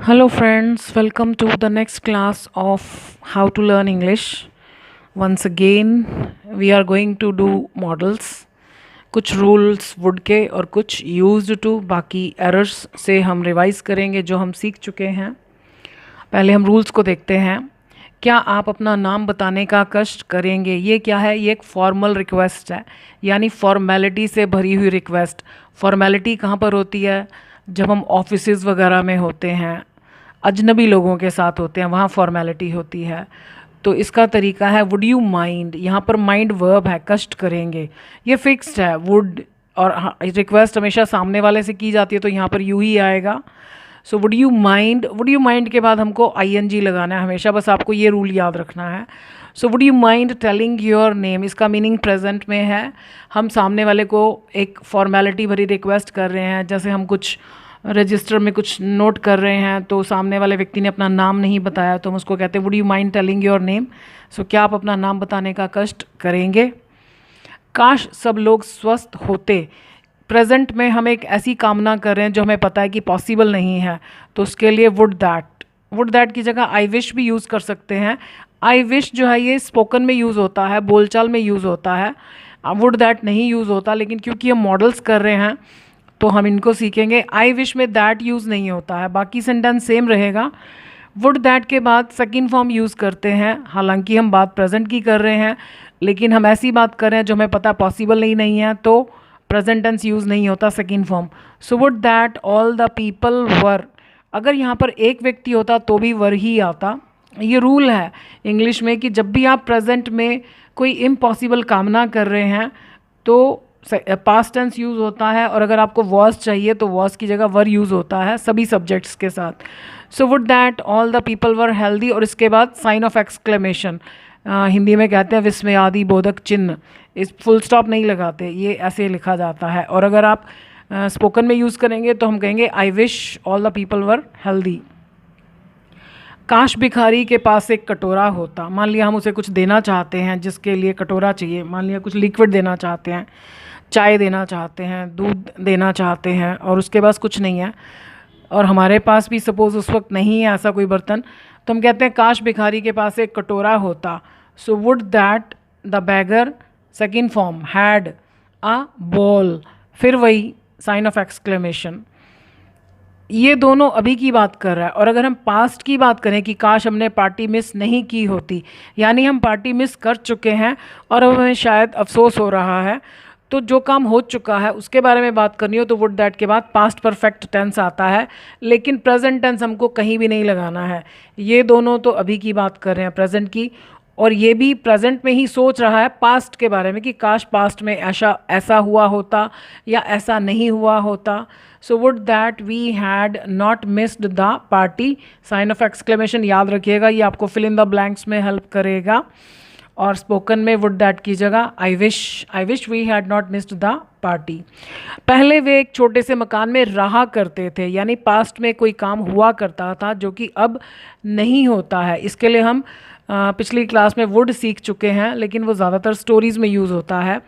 Hello, friends. Welcome to the next class of How to Learn English. Once again, we are going to do models. कुछ rules would के और कुछ used to, बाकी errors से हम revise करेंगे जो हम सीख चुके हैं। पहले हम रूल्स को देखते हैं। क्या आप अपना नाम बताने का कष्ट करेंगे? ये क्या है? ये एक फॉर्मल रिक्वेस्ट है, यानी फॉर्मेलिटी से भरी हुई रिक्वेस्ट। फॉर्मेलिटी कहाँ पर होती है? जब हम ऑफिसेज वगैरह में होते हैं, अजनबी लोगों के साथ होते हैं, वहाँ फॉर्मेलिटी होती है। तो इसका तरीका है वुड यू माइंड। यहाँ पर माइंड वर्ब है, कष्ट करेंगे, ये फिक्स्ड है वुड। और रिक्वेस्ट हमेशा सामने वाले से की जाती है, तो यहाँ पर यू ही आएगा। So would you mind, would you mind के बाद हमको ING लगाना है हमेशा, बस आपको ये रूल याद रखना है। So would you mind telling your name, इसका मीनिंग प्रेजेंट में है। हम सामने वाले को एक फॉर्मेलिटी भरी रिक्वेस्ट कर रहे हैं, जैसे हम कुछ रजिस्टर में कुछ नोट कर रहे हैं, तो सामने वाले व्यक्ति ने अपना नाम नहीं बताया, तो हम उसको कहते हैं would you mind telling your name. So क्या आप अपना नाम बताने का कष्ट करेंगे? काश सब लोग स्वस्थ होते। प्रेजेंट में हम एक ऐसी कामना कर रहे हैं जो हमें पता है कि पॉसिबल नहीं है, तो उसके लिए वुड दैट। वुड दैट की जगह आई विश भी यूज़ कर सकते हैं। आई विश जो है ये स्पोकन में यूज़ होता है, बोलचाल में यूज़ होता है। वुड दैट नहीं यूज़ होता, लेकिन क्योंकि हम मॉडल्स कर रहे हैं तो हम इनको सीखेंगे। आई विश में दैट यूज़ नहीं होता है, बाकी सेंटेंस सेम रहेगा। वुड दैट के बाद सेकंड फॉर्म यूज़ करते हैं, हालांकि हम बात प्रेजेंट की कर रहे हैं, लेकिन हम ऐसी बात कर रहे हैं जो हमें पता पॉसिबल नहीं है, तो प्रेजेंट टेंस यूज़ नहीं होता second form. So would that all the people were. अगर यहाँ पर एक व्यक्ति होता तो भी वर ही आता। ये रूल है इंग्लिश में कि जब भी आप प्रेजेंट में कोई इम्पॉसिबल कामना कर रहे हैं तो पास्ट टेंस यूज़ होता है, और अगर आपको वॉज चाहिए तो वॉज की जगह वर यूज़ होता है सभी सब्जेक्ट्स के साथ। सो would that all the people were healthy, और इसके बाद साइन ऑफ एक्सक्लेमेशन, हिंदी में कहते हैं विस्मयादि बोधक चिन्ह। इस फुल स्टॉप नहीं लगाते, ये ऐसे लिखा जाता है। और अगर आप स्पोकन में यूज़ करेंगे तो हम कहेंगे I wish all the people were healthy. काश भिखारी के पास एक कटोरा होता। मान लिया हम उसे कुछ देना चाहते हैं जिसके लिए कटोरा चाहिए, मान लिया कुछ लिक्विड देना चाहते हैं, चाय देना चाहते हैं, दूध देना चाहते हैं, और उसके पास कुछ नहीं है, और हमारे पास भी सपोज़ उस वक्त नहीं है ऐसा कोई बर्तन, तो हम कहते हैं काश भिखारी के पास एक कटोरा होता। So would that the bagger, second form, had a ball, फिर वही साइन ऑफ एक्सक्लेमेशन। ये दोनों अभी की बात कर रहा है। और अगर हम पास्ट की बात करें कि काश हमने पार्टी मिस नहीं की होती, यानी हम पार्टी मिस कर चुके हैं और अब हमें शायद अफसोस हो रहा है, तो जो काम हो चुका है उसके बारे में बात करनी हो तो वुड दैट के बाद पास्ट परफेक्ट टेंस आता है, लेकिन प्रेजेंट टेंस हमको कहीं भी नहीं लगाना है। ये दोनों तो अभी की बात कर रहे हैं, प्रेजेंट की, और ये भी प्रेजेंट में ही सोच रहा है पास्ट के बारे में कि काश पास्ट में ऐसा ऐसा हुआ होता या ऐसा नहीं हुआ होता। So would that we had not missed the party, sign of exclamation याद रखिएगा, ये आपको फिल इन द ब्लैंक्स में हेल्प करेगा। और स्पोकन में वुड दैट की जगह I wish we had not missed the party. पहले वे एक छोटे से मकान में रहा करते थे, यानी पास्ट में कोई काम हुआ करता था जो कि अब नहीं होता है। इसके लिए हम पिछली क्लास में वुड सीख चुके हैं, लेकिन वो ज़्यादातर स्टोरीज़ में यूज़ होता है।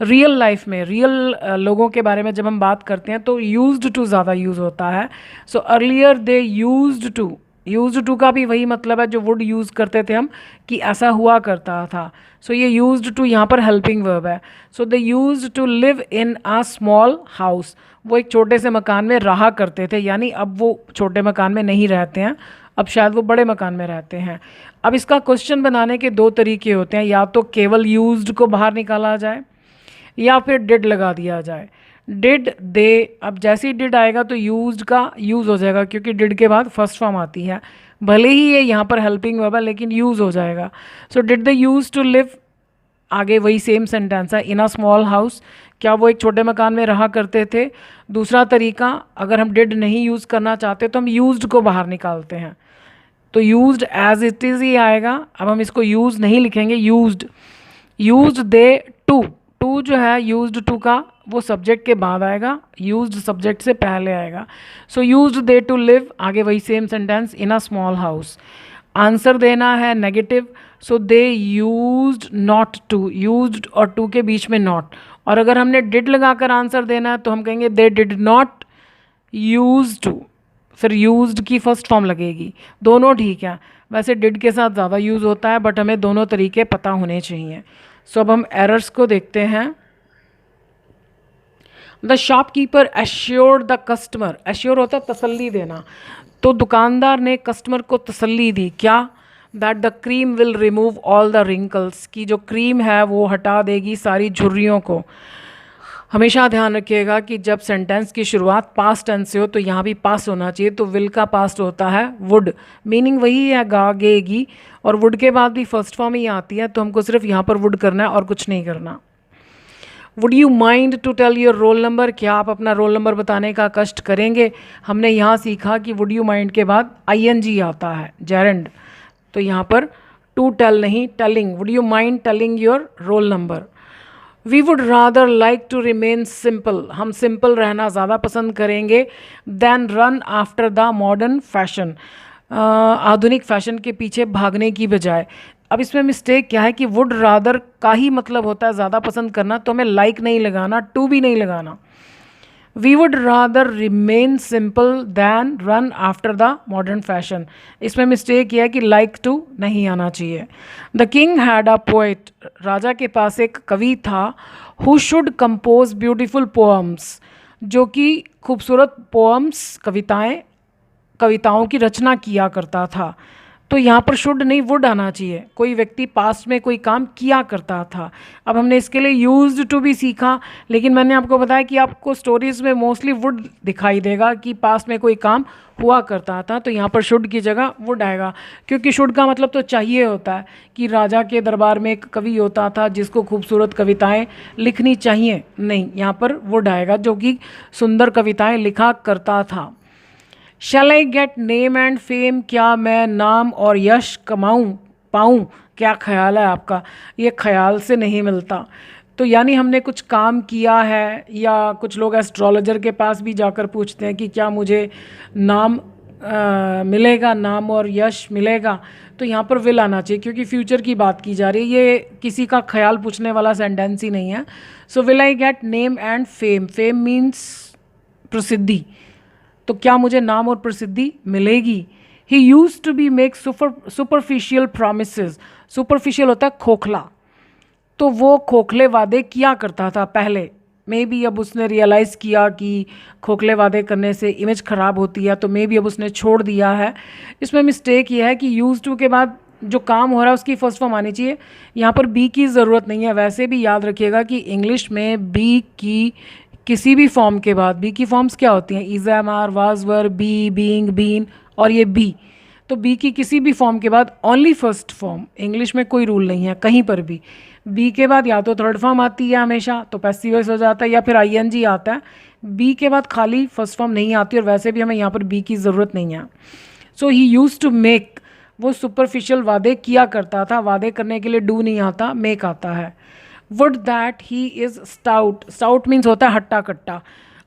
रियल लाइफ में रियल लोगों के बारे में जब हम बात करते हैं तो यूज्ड टू ज़्यादा यूज़ होता है। So earlier they used to का भी वही मतलब है जो वुड यूज़ करते थे हम, कि ऐसा हुआ करता था। सो ये यूज्ड टू यहाँ पर हेल्पिंग वर्ब है। So they used to live in a small house, वो एक छोटे से मकान में रहा करते थे, यानी अब वो छोटे मकान में नहीं रहते हैं, अब शायद वो बड़े मकान में रहते हैं। अब इसका क्वेश्चन बनाने के दो तरीके होते हैं, या तो केवल यूज्ड को बाहर निकाला जाए या फिर डिड लगा दिया जाए। डिड दे, अब जैसे ही डिड आएगा तो यूज्ड का यूज़ हो जाएगा, क्योंकि डिड के बाद फर्स्ट फॉर्म आती है, भले ही ये यहाँ पर हेल्पिंग वर्ब है लेकिन यूज़ हो जाएगा। So did they use to live, आगे वही सेम सेंटेंस है, इन अ स्मॉल हाउस, क्या वो एक छोटे मकान में रहा करते थे। दूसरा तरीका, अगर हम डिड नहीं यूज़ करना चाहते तो हम यूज्ड को बाहर निकालते हैं, तो यूज्ड एज इट इज़ ही आएगा। अब हम इसको यूज़ नहीं लिखेंगे, यूज्ड दे टू जो है यूज्ड टू का वो सब्जेक्ट के बाद आएगा, यूज्ड सब्जेक्ट से पहले आएगा। So used they to live, आगे वही same sentence, in a small house. Answer देना है negative, so they used not to, used और टू के बीच में नॉट, और अगर हमने डिड लगाकर आंसर देना है तो हम कहेंगे they did not use to. फिर यूज्ड की फर्स्ट फॉर्म लगेगी, दोनों ठीक है। वैसे डिड के साथ ज़्यादा यूज़ होता है, बट हमें दोनों तरीके पता होने चाहिए। सो अब हम एरर्स को देखते हैं। The shopkeeper assured the customer, assure होता है तसल्ली देना, तो दुकानदार ने कस्टमर को तसल्ली दी क्या, that the cream will remove all the wrinkles, की जो क्रीम है वो हटा देगी सारी झुर्रियों को। हमेशा ध्यान रखिएगा कि जब सेंटेंस की शुरुआत पास्ट टेंस से हो तो यहाँ भी पास्ट होना चाहिए, तो विल का पास्ट होता है वुड, मीनिंग वही है गागेगी, और वुड के बाद भी फर्स्ट फॉर्म ही आती है, तो हमको सिर्फ यहाँ पर वुड करना है और कुछ नहीं करना। Would you mind to tell your roll number, क्या आप अपना रोल नंबर बताने का कष्ट करेंगे। हमने यहाँ सीखा कि वुड यू माइंड के बाद आईएनजी आता है, जेरेंड, तो यहाँ पर टू टेल नहीं, telling. Would you mind telling your roll number. We would rather like to remain simple, हम सिंपल रहना ज़्यादा पसंद करेंगे, than run after the modern fashion, आधुनिक फैशन के पीछे भागने की बजाय। अब इसमें मिस्टेक क्या है कि वुड रादर का ही मतलब होता है ज़्यादा पसंद करना, तो हमें लाइक नहीं लगाना, टू भी नहीं लगाना। We would rather remain simple than run after the modern fashion, इसमें मिस्टेक यह है कि लाइक टू नहीं आना चाहिए। The king had a poet, राजा के पास एक कवि था, who should compose beautiful poems, जो कि खूबसूरत पोअम्स कविताओं की रचना किया करता था। तो यहाँ पर शुड नहीं वुड आना चाहिए, कोई व्यक्ति पास्ट में कोई काम किया करता था। अब हमने इसके लिए यूज्ड टू भी सीखा, लेकिन मैंने आपको बताया कि आपको स्टोरीज में मोस्टली वुड दिखाई देगा कि पास्ट में कोई काम हुआ करता था, तो यहाँ पर शुड की जगह वुड आएगा, क्योंकि शुड का मतलब तो चाहिए होता है कि राजा के दरबार में एक कवि होता था जिसको खूबसूरत कविताएँ लिखनी चाहिए, नहीं, यहाँ पर वुड आएगा जो कि सुंदर कविताएँ लिखा करता था। Shall I get name and fame, क्या मैं नाम और यश पाऊँ, क्या ख्याल है आपका। ये ख्याल से नहीं मिलता, तो यानी हमने कुछ काम किया है, या कुछ लोग एस्ट्रोलॉजर के पास भी जाकर पूछते हैं कि क्या मुझे नाम मिलेगा, नाम और यश मिलेगा, तो यहाँ पर विल आना चाहिए क्योंकि फ्यूचर की बात की जा रही है, ये किसी का ख्याल पूछने वाला सेंटेंस ही नहीं है। So will I get name and fame, fame means प्रसिद्धि, तो क्या मुझे नाम और प्रसिद्धि मिलेगी। He use to be make superficial promises, superficial होता है खोखला, तो वो खोखले वादे किया करता था पहले, मे बी अब उसने रियलाइज़ किया कि खोखले वादे करने से इमेज ख़राब होती है, तो मे बी अब उसने छोड़ दिया है। इसमें मिस्टेक ये है कि यूज टू के बाद जो काम हो रहा है उसकी फर्स्ट फॉर्म आनी चाहिए, यहाँ पर बी की ज़रूरत नहीं है। वैसे भी याद रखिएगा कि इंग्लिश में बी की किसी भी फॉर्म के बाद, बी की फॉर्म्स क्या होती हैं, is, am, are, was, were, be, being, been, और ये बी, तो बी की किसी भी फॉर्म के बाद ओनली फर्स्ट फॉर्म, इंग्लिश में कोई रूल नहीं है कहीं पर भी। बी के बाद या तो थर्ड फॉर्म आती है हमेशा, तो पैसिव वॉइस हो जाता है, या फिर आईएनजी आता है। बी के बाद खाली फर्स्ट फॉर्म नहीं आती, और वैसे भी हमें यहाँ पर बी की ज़रूरत नहीं है। सो ही यूज टू मेक, वो सुपरफिशियल वादे किया करता था, वादे करने के लिए डू नहीं आता, मेक आता है। Would that he is stout, stout means होता है हट्टा कट्टा।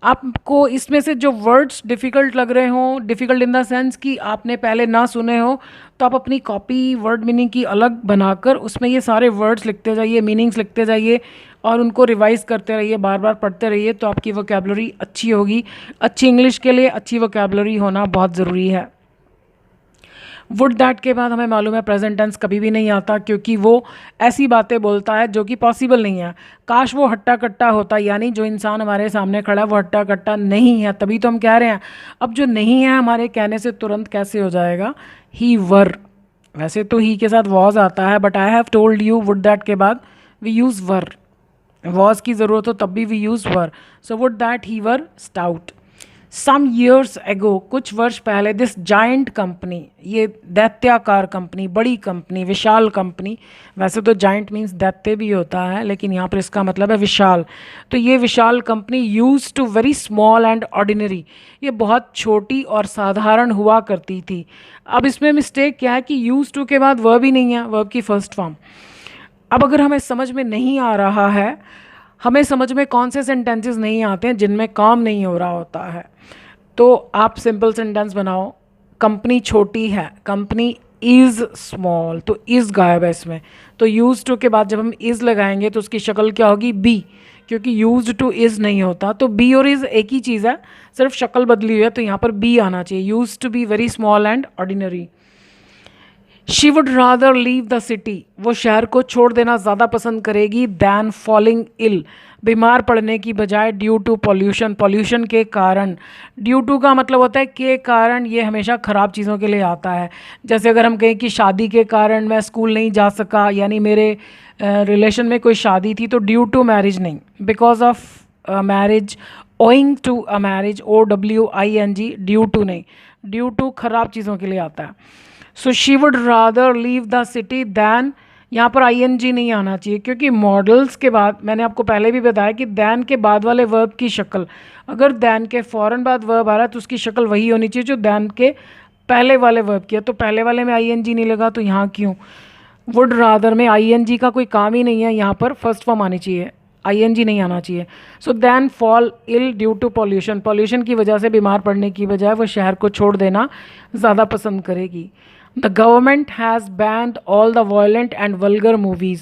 आपको इसमें से जो वर्ड्स डिफ़िकल्ट लग रहे हों, डिफ़िकल्ट इन द सेंस कि आपने पहले ना सुने हो, तो आप अपनी कॉपी वर्ड मीनिंग की अलग बनाकर उसमें ये सारे वर्ड्स लिखते जाइए, मीनिंग्स लिखते जाइए, और उनको रिवाइज़ करते रहिए, बार बार पढ़ते रहिए, तो आपकी वोकैबुलरी अच्छी होगी। अच्छी इंग्लिश के लिए अच्छी वोकैबुलरी होना बहुत ज़रूरी है। वुड दैट के बाद हमें मालूम है प्रेजेंट टेंस कभी भी नहीं आता, क्योंकि वो ऐसी बातें बोलता है जो कि पॉसिबल नहीं है। काश वो हट्टा कट्टा होता, यानी जो इंसान हमारे सामने खड़ा है वो हट्टा कट्टा नहीं है, तभी तो हम कह रहे हैं। अब जो नहीं है हमारे कहने से तुरंत कैसे हो जाएगा, ही वर। वैसे तो ही के साथ वॉज आता है, but I have told you would that के बाद वी यूज़ वर, वॉज की ज़रूरत हो तब भी we use were. So would that he were stout. Some years ago, कुछ वर्ष पहले, दिस जाइंट कंपनी, ये दैत्याकार कंपनी, बड़ी कंपनी, विशाल कंपनी। वैसे तो जाइंट मीन्स दैत्य भी होता है, लेकिन यहाँ पर इसका मतलब है विशाल। तो ये विशाल company use to very small and ordinary, ये बहुत छोटी और साधारण हुआ करती थी। अब इसमें मिस्टेक क्या है कि यूज टू के बाद वर्ब ही नहीं है, वर्ब की फर्स्ट फॉर्म। अब अगर हमें समझ में नहीं आ रहा है, हमें समझ में कौन से सेंटेंसेस नहीं आते हैं जिनमें काम नहीं हो रहा होता है, तो आप सिंपल सेंटेंस बनाओ। कंपनी छोटी है, कंपनी इज़ स्मॉल, तो इज़ गायब है इसमें, तो यूज टू के बाद जब हम इज़ लगाएंगे तो उसकी शक्ल क्या होगी, बी, क्योंकि यूज्ड टू इज़ नहीं होता, तो बी और इज़ एक ही चीज़ है, सिर्फ शक्ल बदली हुई है, तो यहाँ पर बी आना चाहिए। Used to be very small and ordinary. She would rather leave the city, वो शहर को छोड़ देना ज़्यादा पसंद करेगी, दैन फॉलिंग इल, बीमार पड़ने की बजाय, ड्यू टू पॉल्यूशन, पॉल्यूशन के कारण। ड्यू टू का मतलब होता है के कारण, ये हमेशा ख़राब चीज़ों के लिए आता है। जैसे अगर हम कहें कि शादी के कारण मैं स्कूल नहीं जा सका, यानी मेरे रिलेशन में कोई शादी थी, तो ड्यू टू मैरिज नहीं, because of marriage, owing to a marriage, OWING, due to नहीं, ड्यू टू ख़राब चीज़ों के लिए आता है। So she would rather leave the city than, यहाँ पर ING नहीं आना चाहिए, क्योंकि मॉडल्स के बाद मैंने आपको पहले भी बताया कि दैन के बाद वाले वर्ब की शक्ल, अगर दैन के फ़ौरन बाद वर्ब आ रहा है तो उसकी शक्ल वही होनी चाहिए जो दैन के पहले वाले वर्ब की है। तो पहले वाले में ING नहीं लगा, तो यहाँ क्यों? वुड रादर में ING का कोई काम ही नहीं है, यहाँ पर फर्स्ट फॉर्म आनी चाहिए, ING नहीं आना चाहिए। So than fall ill due to pollution, pollution की वजह से बीमार पड़ने की बजाय वो शहर को छोड़ देना ज़्यादा पसंद करेगी। The government has band all the violent and vulgar movies,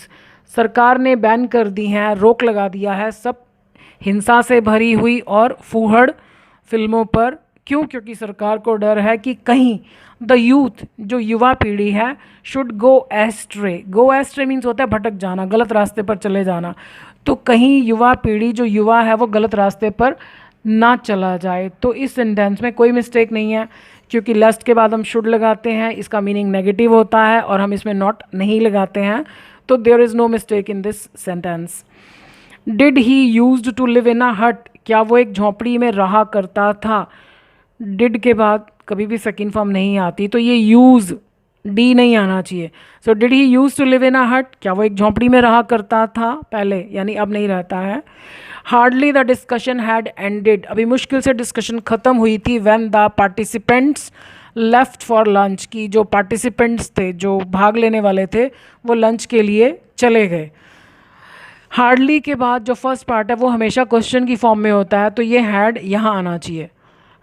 सरकार ने बैन कर दी हैं, रोक लगा दिया है सब हिंसा से भरी हुई और फूहड़ फिल्मों पर। क्यों? क्योंकि सरकार को डर है कि कहीं द यूथ, जो युवा पीढ़ी है, should go ashtray, go ashtray means होता है भटक जाना, गलत रास्ते पर चले जाना, तो कहीं युवा पीढ़ी, जो युवा है, वो गलत रास्ते पर ना चला जाए। तो इस सेंटेंस में कोई मिस्टेक नहीं है, क्योंकि लस्ट के बाद हम शुड लगाते हैं, इसका मीनिंग नेगेटिव होता है, और हम इसमें नॉट नहीं लगाते हैं, तो there is no mistake in this sentence. Did he used to live in a hut, क्या वो एक झोंपड़ी में रहा करता था? डिड के बाद कभी भी सेकंड फॉर्म नहीं आती, तो ये यूज़, डी नहीं आना चाहिए। So did he use to live in a hut, क्या वो एक झोंपड़ी में रहा करता था पहले, यानी अब नहीं रहता है। Hardly the discussion had ended, अभी मुश्किल से डिस्कशन ख़त्म हुई थी, when the participants left for lunch, की जो पार्टिसिपेंट्स थे, जो भाग लेने वाले थे, वो लंच के लिए चले गए। हार्डली के बाद जो फर्स्ट पार्ट है वो हमेशा क्वेश्चन की फॉर्म में होता है, तो ये हैड यहाँ आना चाहिए।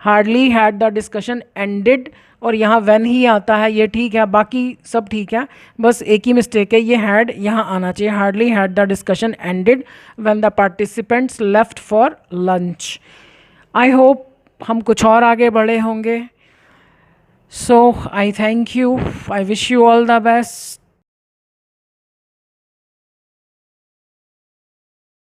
Hardly had the discussion ended, और यहाँ व्हेन ही आता है, ये ठीक है, बाकी सब ठीक है, बस एक ही मिस्टेक है, ये हैड यहाँ आना चाहिए। Hardly had the discussion ended when the participants left for lunch. I hope हम कुछ और आगे बढ़े होंगे। So I thank you, I wish you all the best.